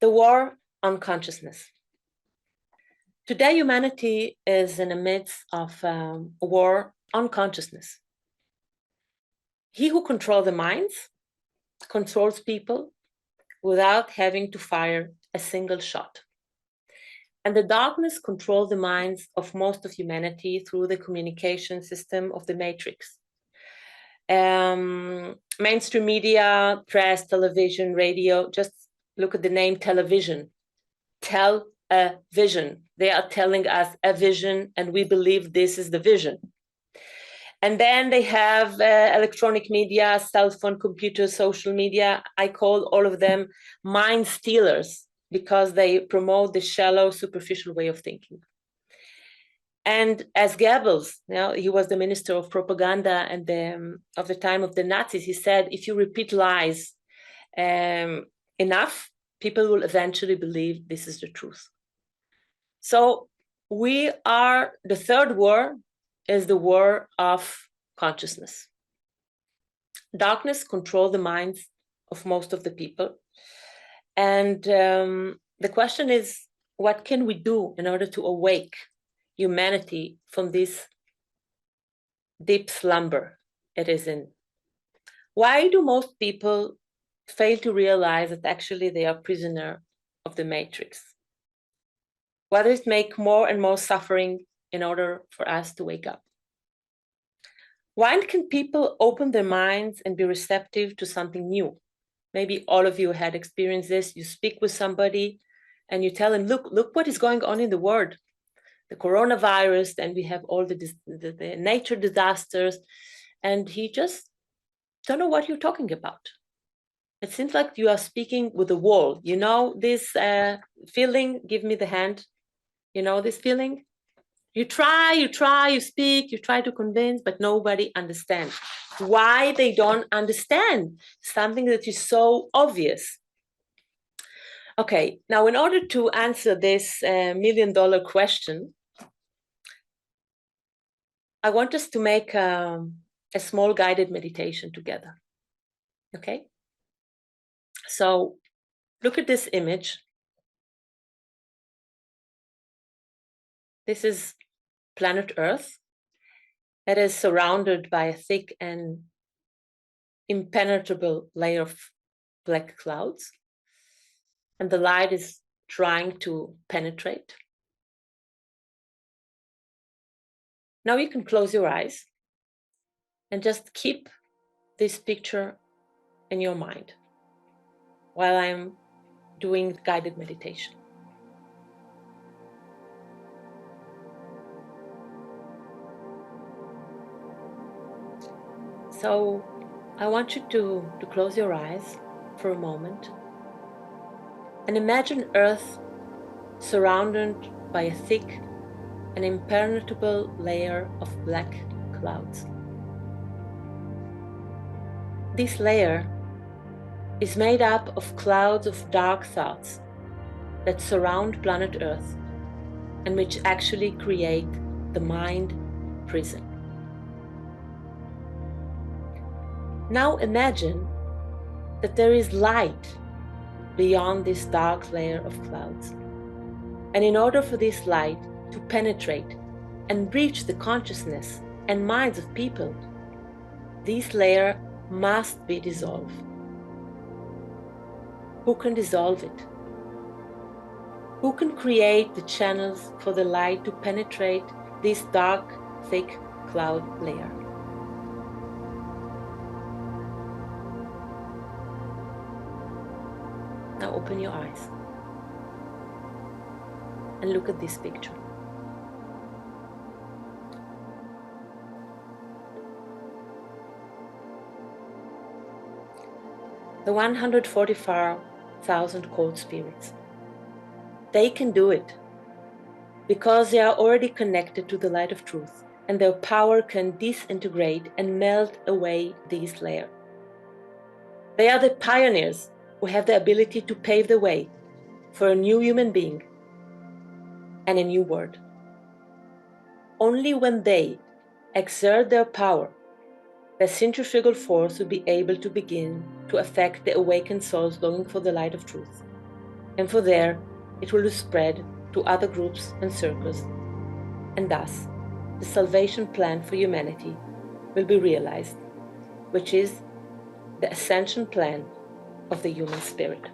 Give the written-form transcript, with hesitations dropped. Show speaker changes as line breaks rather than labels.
The war on consciousness. Today, humanity is in the midst of a war on consciousness. He who controls the minds controls people without having to fire a single shot. And the darkness controls the minds of most of humanity through the communication system of the matrix. Mainstream media, press, television, radio, just look at the name television. Tell a vision. They are telling us a vision, and we believe this is the vision. And then they have electronic media, cell phone, computer, social media. I call all of them mind stealers because they promote the shallow, superficial way of thinking. And as Goebbels, he was the minister of propaganda and of the time of the Nazis, he said, if you repeat lies enough, people will eventually believe this is the truth. So the third war is the war of consciousness. Darkness controls the minds of most of the people. And the question is, what can we do in order to awake humanity from this deep slumber it is in? Why do most people fail to realize that actually they are prisoner of the matrix? Why does it make more and more suffering in order for us to wake up? Why can people open their minds and be receptive to something new? Maybe all of you had experienced this. You speak with somebody and you tell him, look what is going on in the world. The coronavirus, and we have all the nature disasters. And he just don't know what you're talking about. It seems like you are speaking with a wall. You know this feeling? Give me the hand. You know this feeling? You try, you speak, you try to convince, but nobody understands. Why they don't understand something that is so obvious? Okay, now in order to answer this million-dollar question, I want us to make a small guided meditation together. Okay? So look at this image. This is planet Earth. It is surrounded by a thick and impenetrable layer of black clouds. And the light is trying to penetrate. Now you can close your eyes and just keep this picture in your mind while I'm doing guided meditation. So I want you to close your eyes for a moment and imagine Earth surrounded by a thick and impenetrable layer of black clouds. This layer is made up of clouds of dark thoughts that surround planet Earth and which actually create the mind prison. Now imagine that there is light beyond this dark layer of clouds. And in order for this light to penetrate and reach the consciousness and minds of people, this layer must be dissolved. Who can dissolve it? Who can create the channels for the light to penetrate this dark, thick cloud layer? Now open your eyes and look at this picture. The 144,000 cold spirits. They can do it because they are already connected to the light of truth, and their power can disintegrate and melt away this layer. They are the pioneers who have the ability to pave the way for a new human being and a new world. Only when they exert their power, the centrifugal force will be able to begin to affect the awakened souls longing for the light of truth. And for there, it will spread to other groups and circles. And thus, the salvation plan for humanity will be realized, which is the ascension plan of the human spirit.